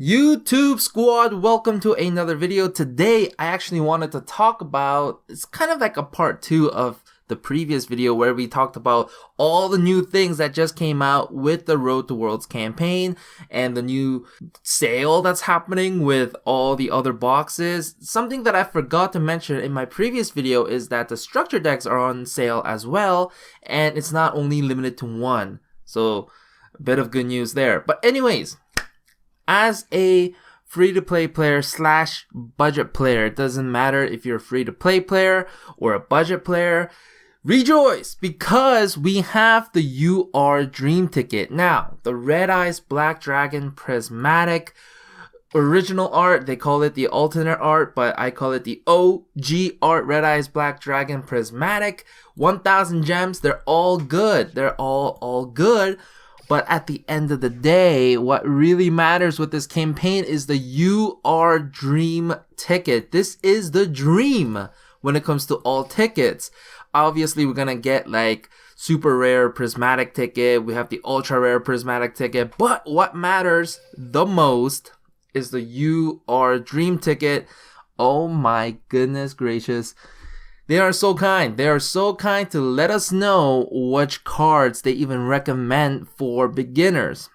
YouTube squad, welcome to another video. Today I actually wanted to talk about, it's kind of like a part 2 of the previous video where we talked about all the new things that just came out with the Road to Worlds campaign and the new sale that's happening with all the other boxes. Something that I forgot to mention in my previous video is that the structure decks are on sale as well, and it's not only limited to one. So a bit of good news there. But anyways, as a free-to-play player slash budget player, it doesn't matter if you're a free-to-play player or a budget player, rejoice because we have the UR Dream Ticket. Now, the Red Eyes Black Dragon Prismatic original art, they call it the alternate art, but I call it the OG art, Red Eyes Black Dragon Prismatic. 1,000 gems, they're all good. They're all good. But at the end of the day, what really matters with this campaign is the UR Dream Ticket. This is the dream when it comes to all tickets. Obviously, we're gonna get like super rare prismatic ticket. We have the ultra rare prismatic ticket. But what matters the most is the UR Dream Ticket. Oh my goodness gracious. They are so kind. They are so kind to let us know which cards they even recommend for beginners.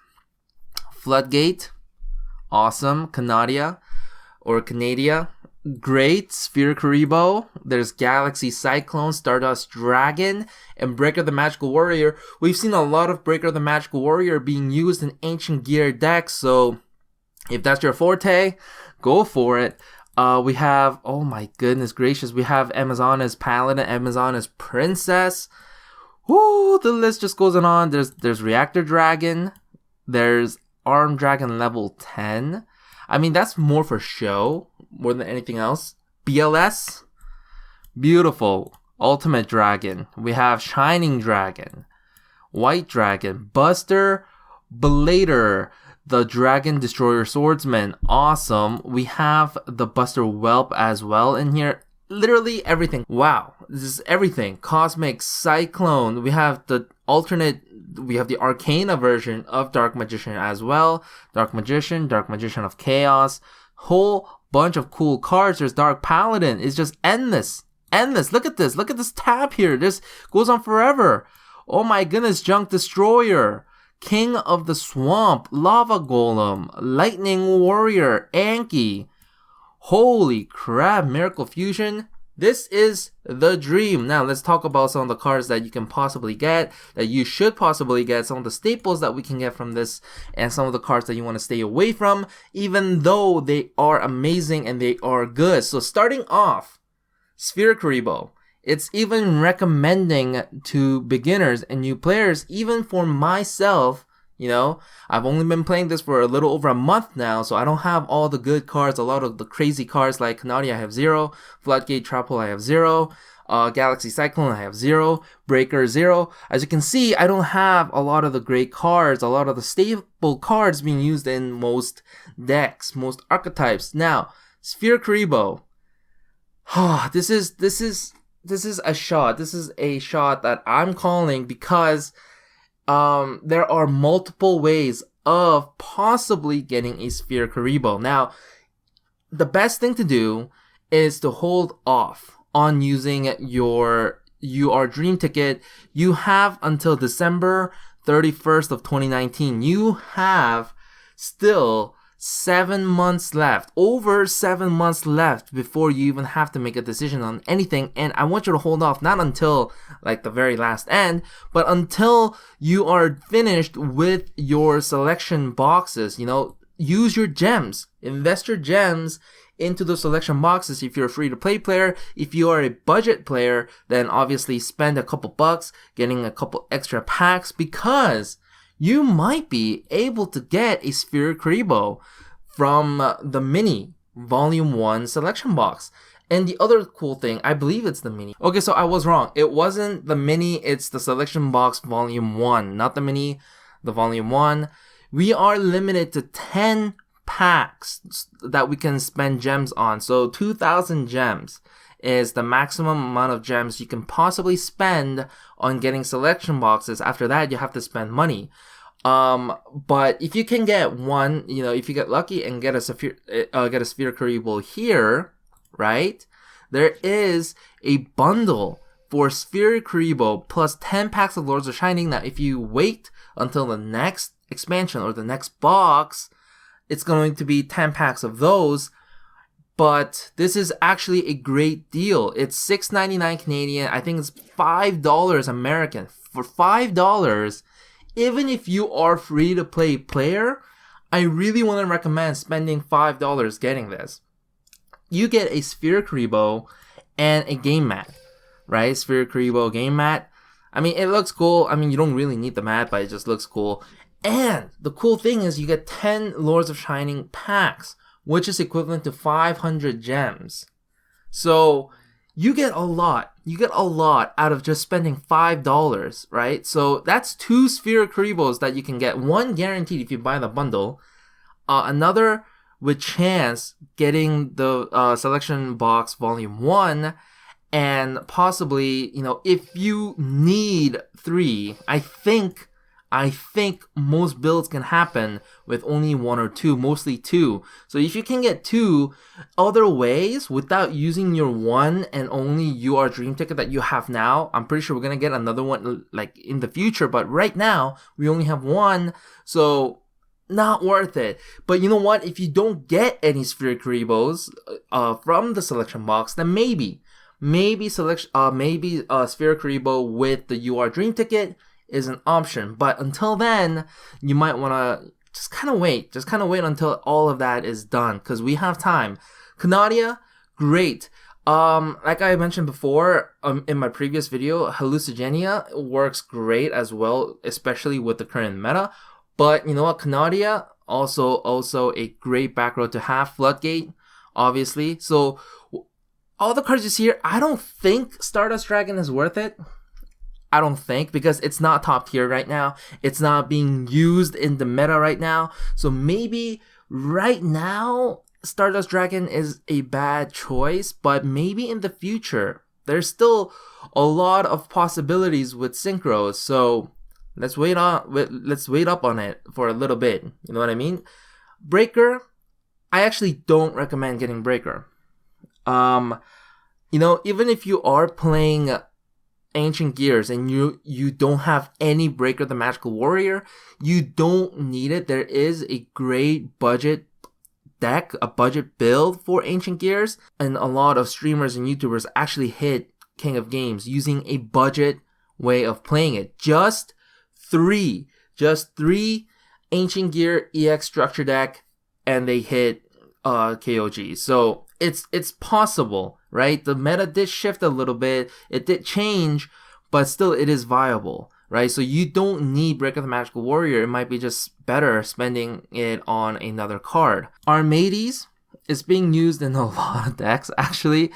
Floodgate, awesome. Canadia, great. Sphere Karibo. There's Galaxy Cyclone, Stardust Dragon, and Breaker the Magical Warrior. We've seen a lot of Breaker the Magical Warrior being used in Ancient Gear decks, so if that's your forte, go for it. We have, oh my goodness gracious, we have Amazona's Paladin, Amazona's Princess. Woo, the list just goes on. There's Reactor Dragon. There's Armed Dragon level 10. I mean, that's more for show, more than anything else. BLS, beautiful. Ultimate Dragon. We have Shining Dragon, White Dragon, Buster, Blader, the Dragon Destroyer Swordsman, awesome. We have the Buster Whelp as well in here. Literally everything. Wow, this is everything. Cosmic Cyclone. We have the alternate, we have the Arcana version of Dark Magician as well. Dark Magician of Chaos. Whole bunch of cool cards. There's Dark Paladin. It's just endless. Look at this tab here. This goes on forever. Oh my goodness, Junk Destroyer, King of the Swamp, Lava Golem, Lightning Warrior, Anki. Holy crap, Miracle Fusion. This is the dream. Now let's talk about some of the cards that you can possibly get, that you should possibly get, some of the staples that we can get from this, and some of the cards that you want to stay away from, even though they are amazing and they are good. So starting off, Sphere Karibo. It's even recommending to beginners and new players, even for myself. You know, I've only been playing this for a little over a month now, so I don't have all the good cards. A lot of the crazy cards like Canadia I have 0, Floodgate Trapple I have 0, Galaxy Cyclone I have 0, Breaker 0. As you can see, I don't have a lot of the great cards, a lot of the staple cards being used in most decks, most archetypes. Now, Sphere Karibo. This is a shot. This is a shot that I'm calling because there are multiple ways of possibly getting a Sphere Karibo. Now, the best thing to do is to hold off on using your UR Dream Ticket. You have until December 31st of 2019. You have still 7 months left, over 7 months left before you even have to make a decision on anything. And I want you to hold off not until like the very last end, but until you are finished with your selection boxes. You know, use your gems, invest your gems into the selection boxes. If you're a free-to-play player, if you are a budget player, then obviously spend a couple bucks getting a couple extra packs, because you might be able to get a Sphere Karibo from the mini volume 1 selection box. And the other cool thing, I believe it's the mini. Okay, so I was wrong. It wasn't the mini, it's the selection box volume 1, not the mini, the volume 1. We are limited to 10 packs that we can spend gems on. So 2,000 gems is the maximum amount of gems you can possibly spend on getting selection boxes. After that, you have to spend money. But if you can get one, if you get lucky and get a Sphere Kuriboh here, right? There is a bundle for Sphere Kuriboh plus 10 packs of Lords of Shining. Now, if you wait until the next expansion or the next box, it's going to be 10 packs of those. But this is actually a great deal. It's $6.99 Canadian. I think it's $5 American. For $5, even if you are free to play player, I really want to recommend spending $5 getting this. You get a Sphere Kuriboh and a game mat, right? Sphere Kuriboh game mat. I mean, it looks cool. I mean, you don't really need the mat, but it just looks cool. And the cool thing is you get 10 Lords of Shining packs, which is equivalent to 500 gems. So you get a lot. You get a lot out of just spending $5, right? So that's 2 Sphere Kuribohs that you can get. One guaranteed if you buy the bundle. Another with chance getting the Selection Box Volume 1. And possibly, if you need 3, I think most builds can happen with only 1 or 2, mostly 2. So if you can get 2 other ways without using your 1 and only your dream ticket that you have now, I'm pretty sure we're going to get another one like in the future, but right now we only have 1, so not worth it. But you know what? If you don't get any Sphere Kuribohs from the selection box, then maybe Sphere Kuriboh with the UR dream ticket is an option. But until then, you might want to just kind of wait until all of that is done, because we have time. Canadia, great. Like I mentioned before in my previous video, Hallucigenia works great as well, especially with the current meta. But you know what, Canadia also a great back row to have. Floodgate, obviously. So all the cards you see here, I don't think Stardust Dragon is worth it. I don't think, because it's not top tier right now. It's not being used in the meta right now. So maybe right now Stardust Dragon is a bad choice, but maybe in the future. There's still a lot of possibilities with synchros. So let's wait up on it for a little bit. You know what I mean? Breaker, I actually don't recommend getting Breaker. Even if you are playing Ancient Gears and you don't have any Breaker the Magical Warrior, you don't need it. There is a great budget deck, a budget build for Ancient Gears, and a lot of streamers and YouTubers actually hit King of Games using a budget way of playing it. Just three Ancient Gear EX structure deck, and they hit KOG. So it's possible, right? The meta did shift a little bit, it did change, but still it is viable, right? So you don't need Breaker the Magical Warrior. It might be just better spending it on another card. Armades is being used in a lot of decks, actually.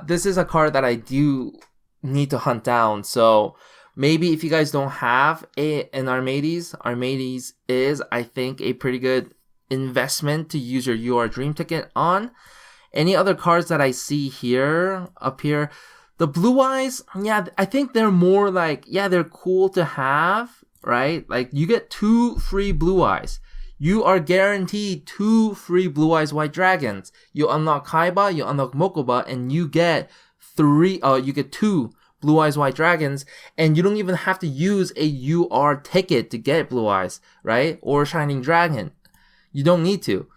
This is a card that I do need to hunt down. So maybe if you guys don't have an Armades is, I think, a pretty good investment to use your UR Dream Ticket on. Any other cards that I see up here, the Blue Eyes, yeah, I think they're more like, yeah, they're cool to have, right? Like, you get 2 free Blue Eyes. You are guaranteed 2 free Blue Eyes White Dragons. You unlock Kaiba, you unlock Mokoba, and you get 2 Blue Eyes White Dragons, and you don't even have to use a UR ticket to get Blue Eyes, right? Or Shining Dragon. You don't need to.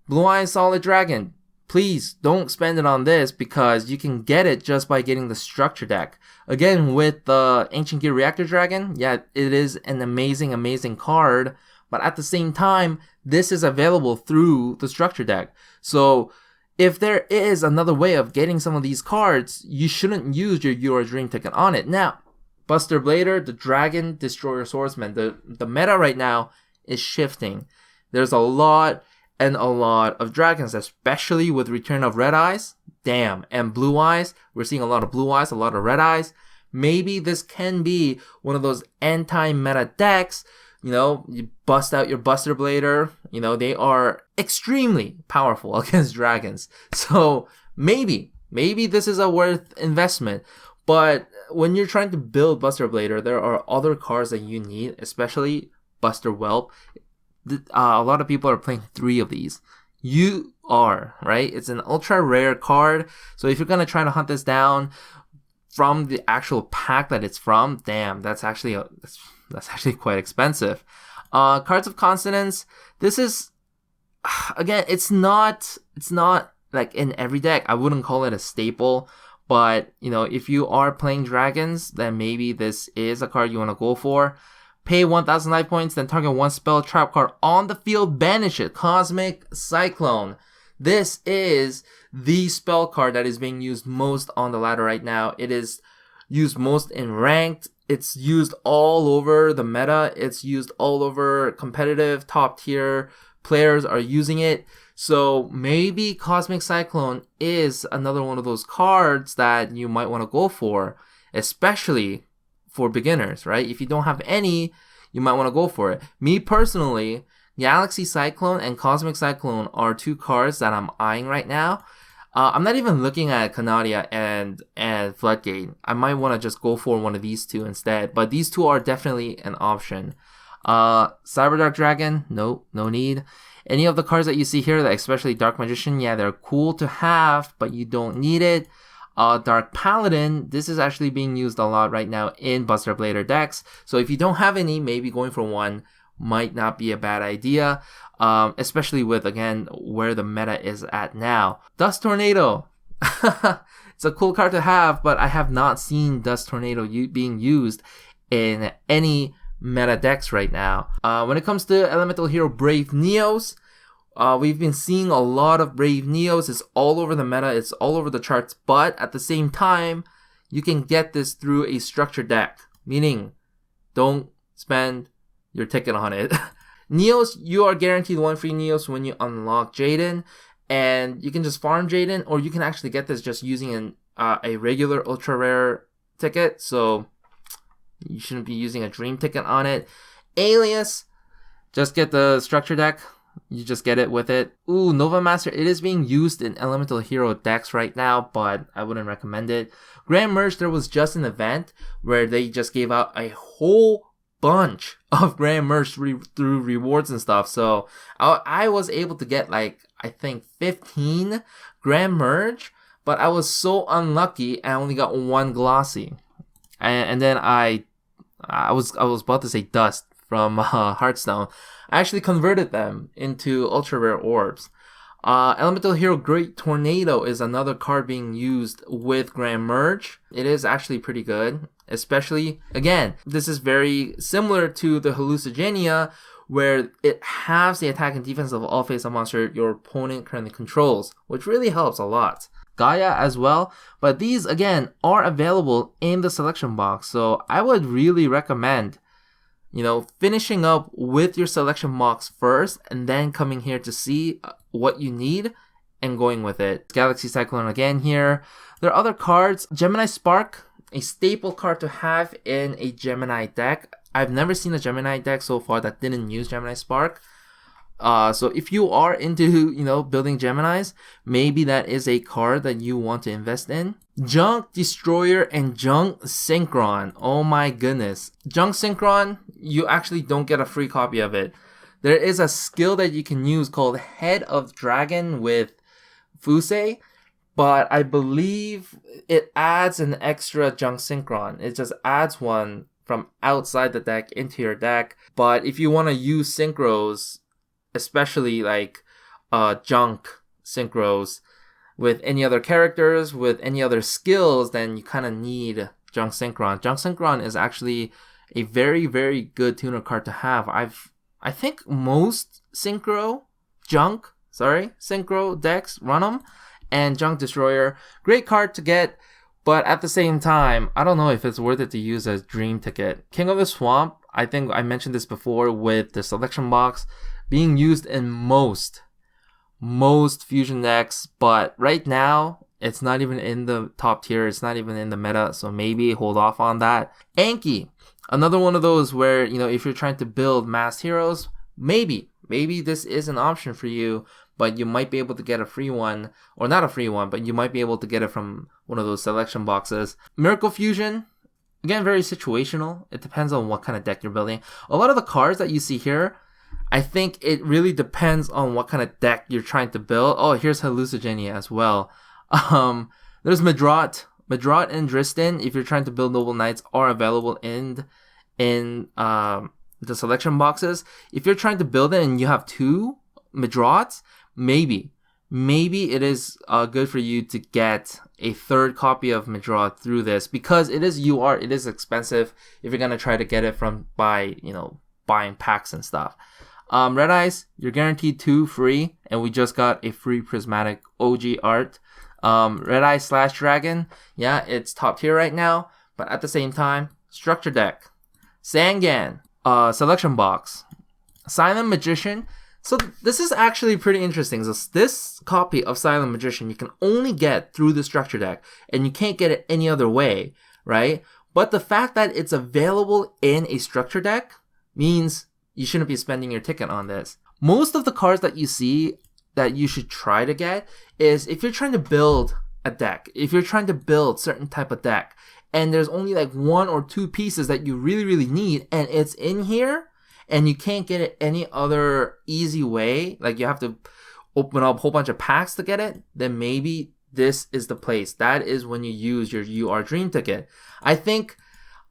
Blue Eyes Solid Dragon, please don't spend it on this, because you can get it just by getting the structure deck. Again, with the Ancient Gear Reactor Dragon, yeah, it is an amazing card, but at the same time, this is available through the structure deck. So if there is another way of getting some of these cards, you shouldn't use your Dream Ticket on it. Now, Buster Blader, the Dragon Destroyer Swordsman, the meta right now is shifting. There's a lot of dragons, especially with Return of Red Eyes. Damn. And Blue Eyes. We're seeing a lot of Blue Eyes, a lot of Red Eyes. Maybe this can be one of those anti-meta decks. You bust out your Buster Blader. They are extremely powerful against dragons. So maybe this is a worth investment. But when you're trying to build Buster Blader, there are other cards that you need, especially Buster Whelp. A lot of people are playing 3 of these. You are, right? It's an ultra rare card. So if you're going to try to hunt this down from the actual pack that it's from, damn, that's actually quite expensive. Cards of Consonance. This is, again, it's not like in every deck. I wouldn't call it a staple. But, if you are playing dragons, then maybe this is a card you want to go for. Pay 1,000 life points, then target 1 spell trap card on the field, banish it. Cosmic Cyclone. This is the spell card that is being used most on the ladder right now. It is used most in ranked. It's used all over the meta. It's used all over competitive, top tier players are using it. So maybe Cosmic Cyclone is another one of those cards that you might want to go for, especially for beginners, right? If you don't have any, you might want to go for it. Me personally, Galaxy Cyclone and Cosmic Cyclone are 2 cards that I'm eyeing right now. I'm not even looking at Canadia and Floodgate. I might want to just go for one of these 2 instead, but these 2 are definitely an option. Cyberdark Dragon, no need. Any of the cards that you see here, especially Dark Magician, yeah, they're cool to have, but you don't need it. Dark Paladin, this is actually being used a lot right now in Buster Blader decks. So if you don't have any, maybe going for one might not be a bad idea. Especially with, again, where the meta is at now. Dust Tornado. It's a cool card to have, but I have not seen Dust Tornado being used in any meta decks right now. When it comes to Elemental Hero Brave Neos, we've been seeing a lot of Brave Neos. It's all over the meta, it's all over the charts, but at the same time, you can get this through a structured deck, meaning don't spend your ticket on it. Neos, you are guaranteed 1 free Neos when you unlock Jaden, and you can just farm Jaden, or you can actually get this just using a regular ultra rare ticket, so you shouldn't be using a dream ticket on it. Alias, just get the structure deck. You just get it with it. Ooh, Nova Master. It is being used in Elemental Hero decks right now, but I wouldn't recommend it. Grand Merge, there was just an event where they just gave out a whole bunch of Grand Merge through rewards and stuff. So I was able to get I think 15 Grand Merge, but I was so unlucky I only got 1 Glossy. And then I was about to say Dust from Hearthstone. I actually converted them into ultra rare orbs. Elemental Hero Great Tornado is another card being used with Grand Merge. It is actually pretty good, especially, again, this is very similar to the Hallucigenia, where it halves the attack and defense of all face-up monster your opponent currently controls, which really helps a lot. Gaia as well, but these again are available in the selection box, so I would really recommend finishing up with your selection box first and then coming here to see what you need and going with it. Galaxy Cyclone again here. There are other cards. Gemini Spark, a staple card to have in a Gemini deck. I've never seen a Gemini deck so far that didn't use Gemini Spark. So if you are into, building Geminis, maybe that is a card that you want to invest in. Junk Destroyer and Junk Synchron. Oh my goodness. Junk Synchron, you actually don't get a free copy of it. There is a skill that you can use called Head of Dragon with Fusei, but I believe it adds an extra Junk Synchron. It just adds one from outside the deck into your deck. But if you want to use synchros, especially junk synchros with any other characters, with any other skills, then you kind of need Junk Synchron. Junk Synchron is actually a very, very good tuner card to have. I think most synchro decks run them, and Junk Destroyer, great card to get, but at the same time, I don't know if it's worth it to use as dream ticket. King of the Swamp, I think I mentioned this before with the selection box, being used in most fusion decks, but right now it's not even in the top tier, it's not even in the meta, so maybe hold off on that. Anki, another one of those where if you're trying to build mass heroes, maybe this is an option for you, but you might be able to get a free one, or not a free one, but you might be able to get it from one of those selection boxes. Miracle Fusion, again, very situational. It depends on what kind of deck you're building. A lot of the cards that you see here, I think it really depends on what kind of deck you're trying to build. Oh, here's Hallucigenia as well. There's Madrot and Dristan, if you're trying to build Noble Knights, are available in the selection boxes. If you're trying to build it and you have 2 Madrots, maybe it is good for you to get a 3rd copy of Madrot through this, because it is it is expensive if you're gonna try to get it from buying packs and stuff. Red Eyes, you're guaranteed 2 free, and we just got a free prismatic OG art. Red Eye / Dragon, yeah, it's top tier right now, but at the same time, structure deck. Sangan, selection box. Silent Magician. So this is actually pretty interesting. So this copy of Silent Magician you can only get through the structure deck, and you can't get it any other way, right? But the fact that it's available in a structure deck means you shouldn't be spending your ticket on this. Most of the cards that you see that you should try to get is if you're trying to build a deck, if you're trying to build certain type of deck, and there's only like 1 or 2 pieces that you really need, and it's in here, and you can't get it any other easy way, like you have to open up a whole bunch of packs to get it, then maybe this is the place. That is when you use your UR Dream ticket. I think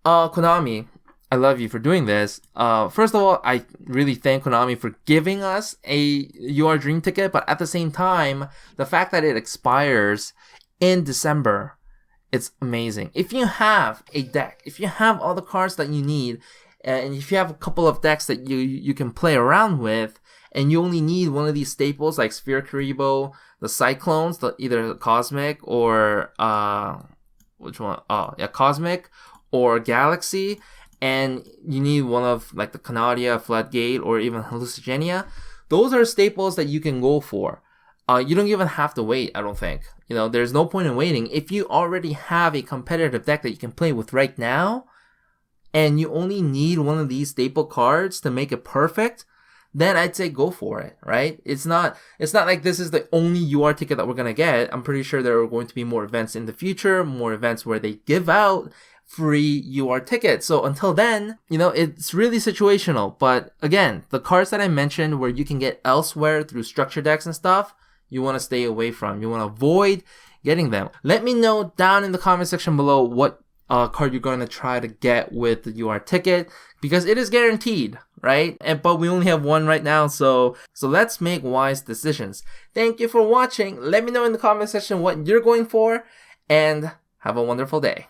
Konami, I love you for doing this. First of all, I really thank Konami for giving us a UR Dream ticket, but at the same time, the fact that it expires in December, it's amazing. If you have a deck, if you have all the cards that you need, and if you have a couple of decks that you can play around with, and you only need one of these staples like Sphere Karibo, the Cyclones, either Cosmic or which one? Oh yeah, Cosmic or Galaxy, and you need one of like the Canadia, Floodgate, or even Hallucigenia, those are staples that you can go for. You don't even have to wait, I don't think. There's no point in waiting. If you already have a competitive deck that you can play with right now, and you only need one of these staple cards to make it perfect, then I'd say go for it, right? It's not like this is the only UR ticket that we're going to get. I'm pretty sure there are going to be more events in the future, more events where they give out free UR tickets. So until then, it's really situational. But again, the cards that I mentioned where you can get elsewhere through structure decks and stuff, you want to stay away from. You want to avoid getting them. Let me know down in the comment section below what card you're going to try to get with the UR ticket, because it is guaranteed, right? But we only have one right now, so let's make wise decisions. Thank you for watching. Let me know in the comment section what you're going for, and have a wonderful day.